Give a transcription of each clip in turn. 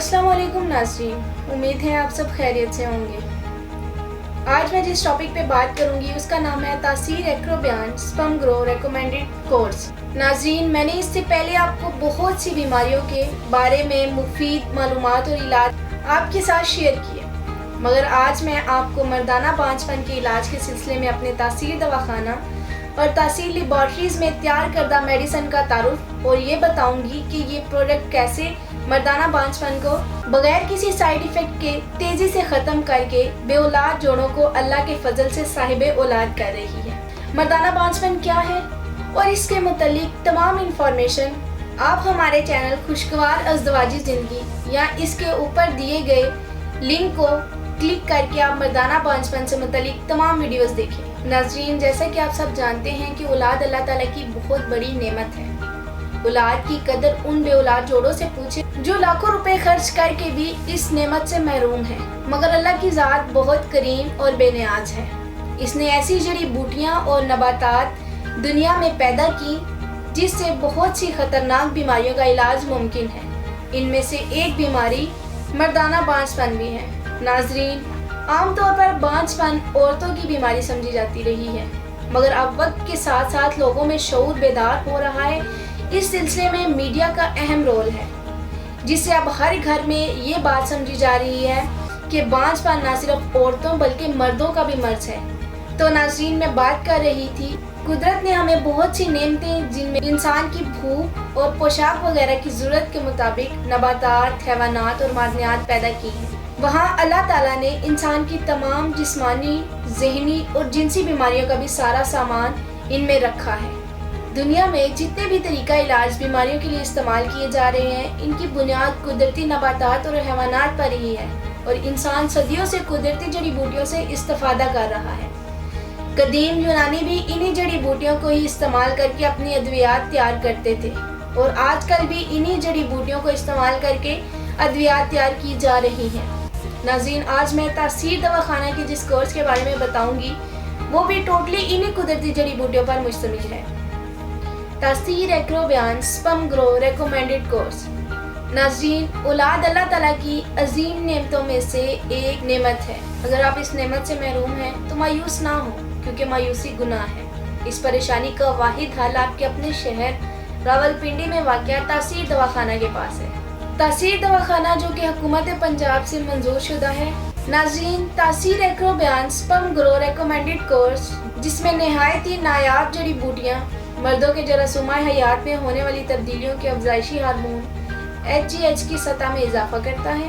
अस्सलाम वालेकुम नाज़रीन, उम्मीद है आप सब खैरियत से होंगे। आज मैं जिस टॉपिक पे बात करूंगी उसका नाम है तासीर एक्रोबियान स्पर्म ग्रो रिकमेंडेड कोर्स। नाज़रीन, मैंने इससे पहले आपको बहुत सी बीमारियों के बारे में मुफीद मालूमात और इलाज आपके साथ शेयर किए, मगर आज मैं आपको मर्दाना बांझपन के इलाज के सिलसिले में अपने तासीर दवाखाना और तासीर लेबॉर्ट्रीज़ में तैयार करदा मेडिसिन का तारुफ और ये बताऊंगी कि ये प्रोडक्ट कैसे मर्दाना बांझपन को बगैर किसी साइड इफ़ेक्ट के तेज़ी से ख़त्म करके बेऔलाद जोड़ों को अल्लाह के फजल से साहिब औलाद कर रही है। मर्दाना बांझपन क्या है और इसके मुतल्लिक तमाम इंफॉर्मेशन आप हमारे चैनल खुशगवार अज़दवाजी ज़िंदगी या इसके ऊपर दिए गए लिंक को क्लिक करके आप मर्दाना बांझपन से मुतल्लिक तमाम वीडियोस देखें। नाज़रीन, जैसा कि आप सब जानते हैं कि औलाद अल्लाह ताला की बहुत बड़ी नेमत है। औलाद की कदर उन बेऔलाद जोड़ों से पूछे जो लाखों रुपए खर्च करके भी इस नेमत से महरूम है, मगर अल्लाह की ज़ात बहुत करीम और बेनियाज है। इसने ऐसी जड़ी बूटियाँ और नबातात दुनिया में पैदा की जिससे बहुत सी ख़तरनाक बीमारियों का इलाज मुमकिन है। इनमें से एक बीमारी मर्दाना बांझपन भी है। नाज़रीन, आमतौर पर बांझपन औरतों की बीमारी समझी जाती रही है, मगर अब वक्त के साथ साथ लोगों में शऊर बेदार हो रहा है। इस सिलसिले में मीडिया का अहम रोल है, जिससे अब हर घर में ये बात समझी जा रही है कि बांझपन न सिर्फ औरतों बल्कि मर्दों का भी मर्ज है। तो नाज़रीन, मैं बात कर रही थी, कुदरत ने हमें बहुत सी नेमतें जिनमें इंसान की भूख और पोशाक वगैरह की ज़रूरत के मुताबिक नबातात, हैवानात और मादनियात पैदा की हैं। वहाँ अल्लाह ताला ने इंसान की तमाम जिस्मानी, ज़हनी और जिनसी बीमारियों का भी सारा सामान इनमें रखा है। दुनिया में जितने भी तरीका इलाज बीमारियों के लिए इस्तेमाल किए जा रहे हैं, इनकी बुनियाद कुदरती नबातात और हैवानात पर ही है और इंसान सदियों से कुदरती जड़ी बूटियों से इस्तेफादा कर रहा है। कदीम यूनानी भी इन्हीं जड़ी बूटियों को ही इस्तेमाल करके अपनी अद्वियात तैयार करते थे और आजकल भी इन्हीं जड़ी बूटियों को इस्तेमाल करके अद्वियात तैयार की जा रही हैं। नाज़रीन, आज मैं तासीर दवाखाना के जिस कोर्स के बारे में बताऊंगी वो भी टोटली इन्हीं कुदरती जड़ी बूटियों पर मुश्तमिल है। तासीर एक्रोबियान स्पर्म ग्रो रिकमेंडेड कोर्स। नाज़रीन, औलाद अल्लाह ताला की अजीम नेमतों में से एक नेमत है। अगर आप इस नेमत से महरूम हैं तो मायूस ना हो, क्योंकि मायूसी गुनाह है। इस परेशानी का वाहिद हल आपके अपने शहर रावलपिंडी में वाक़या तासीर दवाखाना के पास है। तासीर दवाखाना जो कि हुकूमत पंजाब से मंजूर शुदा है। नाज़रीन, तासीर एक्रोबियान स्पर्म ग्रो रिकमेंडेड कोर्स, जिसमें नहायत ही नायाब जड़ी बूटियाँ मर्दों के जरासूमा हयात में होने वाली तब्दीलियों के अफजाइशी हार्मोन HGH की सतह में इजाफा करता है।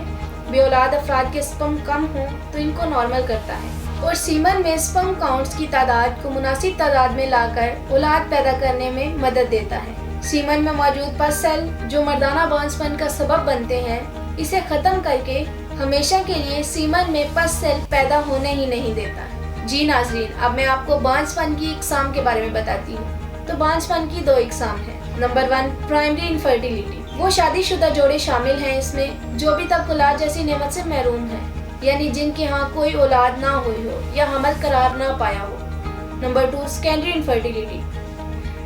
बेऔलाद अफराद के स्पर्म कम हों तो इनको नॉर्मल करता है और सीमन में स्पर्म काउंट्स की तादाद को मुनासिब तादाद में लाकर औलाद पैदा करने में मदद देता है। सीमन में मौजूद पस सेल जो मर्दाना बांझपन का सबब बनते हैं, इसे ख़त्म करके हमेशा के लिए सीमन में पस सेल पैदा होने ही नहीं देता। जी नाज़रीन, अब मैं आपको बांझपन की इकसाम के बारे में बताती हूँ। तो बांझपन की दो इकसाम है। Number 1, primary infertility. वो शादीशुदा जोड़े शामिल हैं इसमें जो अभी तक औलाद जैसी नेमत से महरूम हैं, यानी जिनके यहाँ कोई औलाद ना हुई हो या हमल करार ना पाया हो। Number 2, secondary infertility.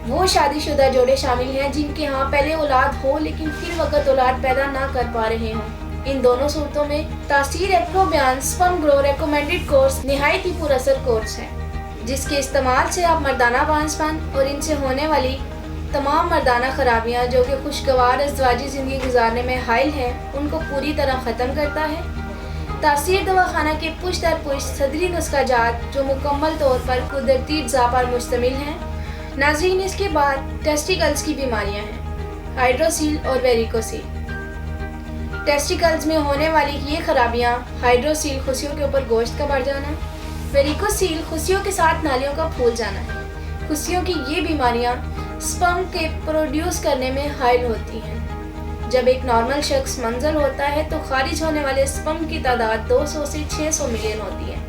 वो शादीशुदा जोड़े शामिल हैं जिनके यहाँ पहले औलाद हो लेकिन फिर वक्त औलाद पैदा ना कर पा रहे हों। इन दोनों सूरतों में तासीर एक्रोबियान स्पर्म ग्रो रिकमेंडेड कोर्स निहायत ही पुरअसर कोर्स है, जिसके इस्तेमाल से आप मर्दाना बांझपन और इनसे होने वाली तमाम मर्दाना खराबियाँ जो कि खुशगवार अज़दवाजी ज़िंदगी गुजारने में हाइल हैं, उनको पूरी तरह ख़त्म करता है। तासीर दवाखाना के पुश दर पुश सदरी नुस्खा जात जो मुकम्मल तौर पर कुदरती अज़ा पर मुश्तमिल हैं। नाज़रीन, इसके बाद टेस्टिकल्स की बीमारियाँ हैं, हाइड्रोसील और वेरिकोसील। टेस्टिकल्स में होने वाली ये खराबियाँ, हाइड्रोसील खुशियों के ऊपर गोश्त का बढ़ जाना, वेरिकोसील खुशियों के साथ नालियों का फूल जाना है। खुशियों की ये बीमारियाँ स्पर्म के प्रोड्यूस करने में हाइल होती हैं। जब एक नॉर्मल शख्स मंजर होता है तो खारिज होने वाले स्पर्म की तादाद 200 से 600 मिलियन होती है।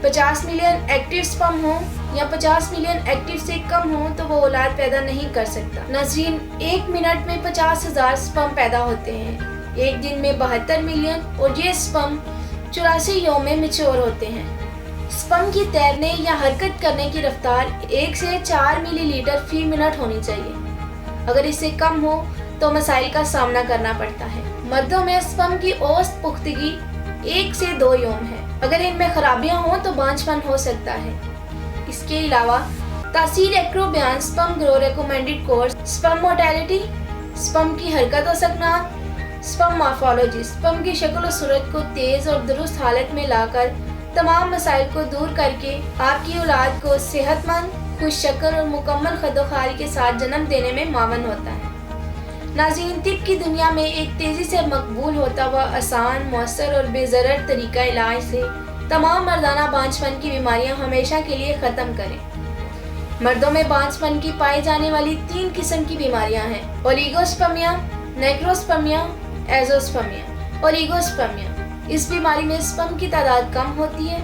50 मिलियन एक्टिव स्पर्म हो या 50 मिलियन एक्टिव से कम हो तो वो औलाद पैदा नहीं कर सकता। नाज़रीन, 1 मिनट में 50,000 स्पर्म पैदा होते हैं। एक दिन में 72 मिलियन और ये स्पर्म 84 यौम में मैच्योर होते हैं। स्पर्म की तैरने या हरकत करने की रफ्तार 1 से 4 मिलीलीटर फी मिनट होनी चाहिए। अगर इससे कम हो तो मसाइल का सामना करना पड़ता है। मर्दों में स्पर्म की औसत पुख्तगी 1 से 2 यौम है। अगर इनमें खराबियां हों तो बांझपन हो सकता है। इसके अलावा तासीर एक्रो बयान sperm grow recommended course, sperm mortality, sperm की हरकत व सकनात, स्पर्म मॉर्फोलॉजी, स्पर्म की शक्ल और सूरत को तेज और दुरुस्त हालत में लाकर तमाम मसाइल को दूर करके आपकी औलाद को सेहतमंद, खुश शक्ल और मुकम्मल खदोखारी के साथ जन्म देने में मावन होता है। नाज़रीन, तिब की दुनिया में एक तेज़ी से मकबूल होता हुआ आसान, मौसर और बेज़रर तरीका इलाज से तमाम मर्दाना बांझपन की बीमारियां हमेशा के लिए ख़त्म करें। मर्दों में बांझपन की पाई जाने वाली 3 किस्म की बीमारियां हैं: ओलिगोस्पर्मिया, नेक्रोस्पर्मिया, एज़ोस्पर्मिया। ओलिगोस्पर्मिया, इस बीमारी में स्पर्म की तादाद कम होती है।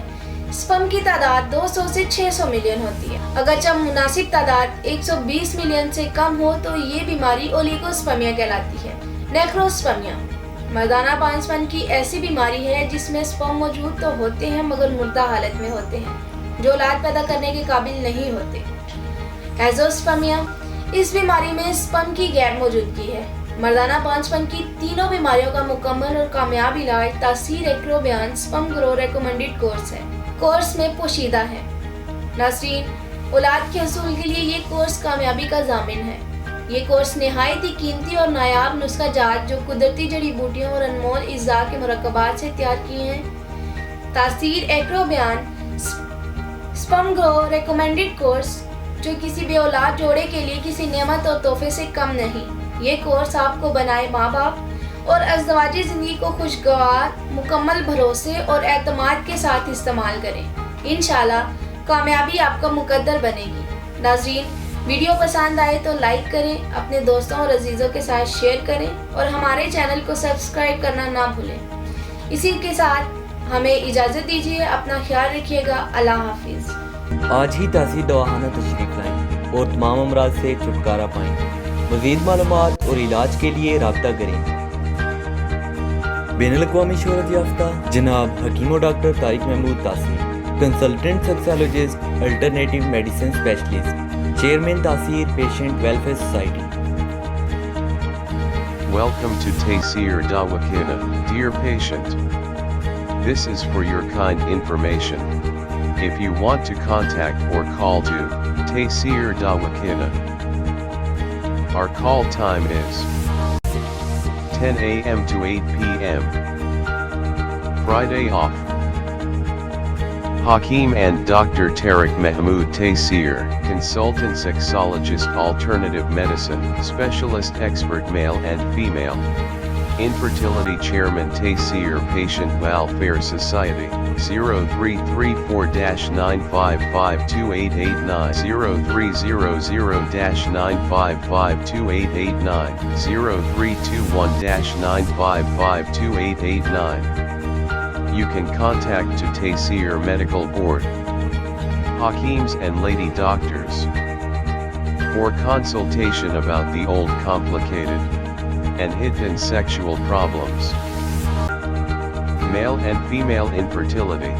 स्पर्म की तादाद 200 से 600 मिलियन होती है। अगर जब मुनासिब तादाद 120 मिलियन से कम हो तो ये बीमारी ओलिगोस्पर्मिया कहलाती है। नेक्रोस्पर्मिया मर्दाना बांझपन की ऐसी बीमारी है जिसमें स्पर्म मौजूद तो होते हैं मगर मुर्दा हालत में होते हैं, जो औलाद पैदा करने के काबिल नहीं होते। एज़ोस्पर्मिया, इस बीमारी में स्पर्म की गैर मौजूदगी है। मर्दाना बांझपन की तीनों बीमारियों का मुकम्मल और कामयाब इलाज तासीर एक्रो बयान स्पर्म ग्रो रिकमेंडेड कोर्स है। कोर्स में पोशीदा है। नाज़रीन, औलाद के हसूल के लिए ये कोर्स कामयाबी का ज़ामिन है। ये कोर्स नहायत ही कीमती और नायाब नुस्खा जात जो कुदरती जड़ी बूटियों और अनमोल इज़्ज़ा के मुरक्कबात से तैयार किए हैं। तासीर एक्रो बयान स्पर्म ग्रो रिकमेंडेड कोर्स जो किसी बे औलाद जोड़े के लिए किसी नेमत और तोहफे से कम नहीं। ये कोर्स आपको बनाए माँ बाप और अज़दवाजी ज़िंदगी को खुशगवार, मुकम्मल भरोसे और एतमाद के साथ इस्तेमाल करें। इंशाल्लाह कामयाबी आपका मुकद्दर बनेगी। नाज़रीन, वीडियो पसंद आए तो लाइक करें, अपने दोस्तों और अजीज़ों के साथ शेयर करें और हमारे चैनल को सब्सक्राइब करना ना भूलें। इसी के साथ हमें इजाज़त दीजिए। अपना ख्याल रखिएगा। अल्लाह हाफिज़। आज ही तासीर दवाखाना तशरीफ लाएं और तमाम अमराज से छुटकारा पाएं। मज़ीद मालूमात और इलाज के लिए राब्ता करें। बैनुल-अक़वामी शोहरत याफ्ता जनाब हकीम doctor Tariq Mahmood Taseer, consultant sexologist, alternative medicine specialist, chairman Taseer patient welfare society. Welcome to Taysir Dawakina, dear patient. This is for your kind information. If you want to contact or call to Taysir Dawakina, our call time is 10 a.m. to 8 p.m. Friday off. Hakeem and Dr. Tariq Mahmood Taysir, consultant sexologist, alternative medicine, specialist expert male and female. Infertility chairman Taysir Patient Welfare Society, 0304-9552889, 0300-9552889, 0321-9552889. You can contact to Taysir Medical Board, Hakeems and Lady Doctors for consultation about the old complicated and hidden sexual problems, male and female infertility,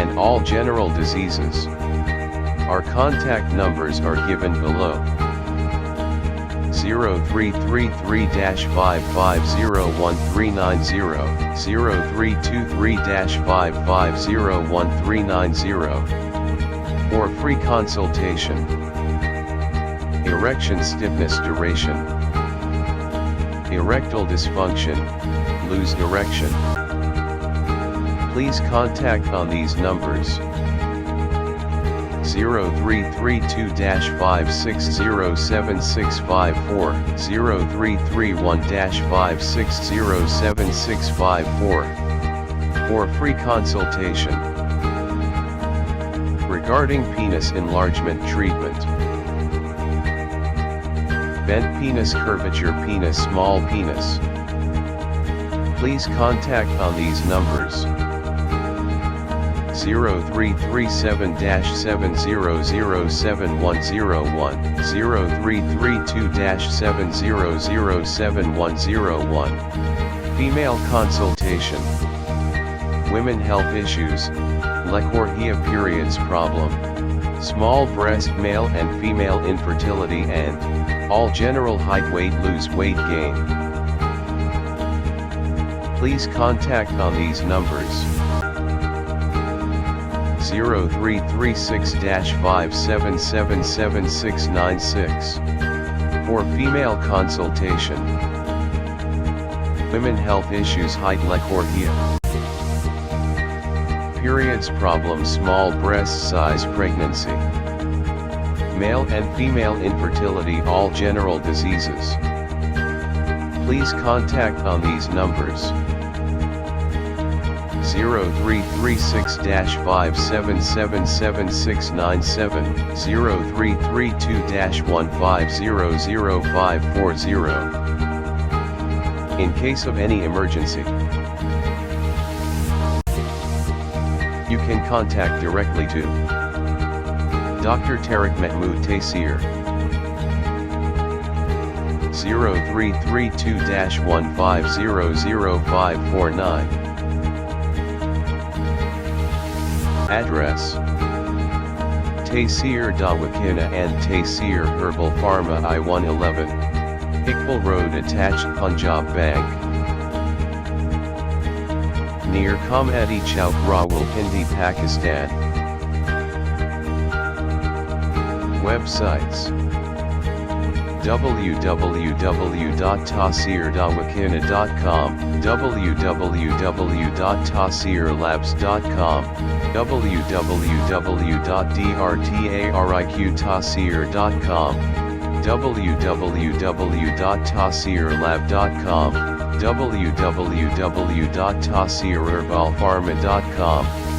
and all general diseases. Our contact numbers are given below. 0333-5501390, 0323-5501390, for free consultation. Erection stiffness duration, erectile dysfunction, lose erection. Please contact on these numbers: 0332-5607654, 0331-5607654, for free consultation. Regarding penis enlargement treatment, bent penis, curvature penis, small penis. Please contact on these numbers: 0337-7007101, 0332-7007101. Female consultation, women health issues, Lecorhea periods problem, small breast, male and female infertility and all general height, weight, lose weight, gain. Please contact on these numbers 0336-5777696 for female consultation. Women health issues, height, lechorrhea, periods problems, small breast size, pregnancy, male and female infertility, all general diseases. Please contact on these numbers 0336-5777697, 0332-1500540. In case of any emergency, you can contact directly to Dr. Tariq Mahmood Taseer, 0332-1500549. Address: Taseer Dawakana and Taseer Herbal Pharma, I-111, Iqbal Road, attached Punjab Bank, near Comedy Chowk, Rawalpindi, Pakistan. Websites: www.taseerdawakana.com, www.taseerlabs.com, www.drtariqtaseer.com, www.taseerlab.com, www.taseerherbalpharma.com.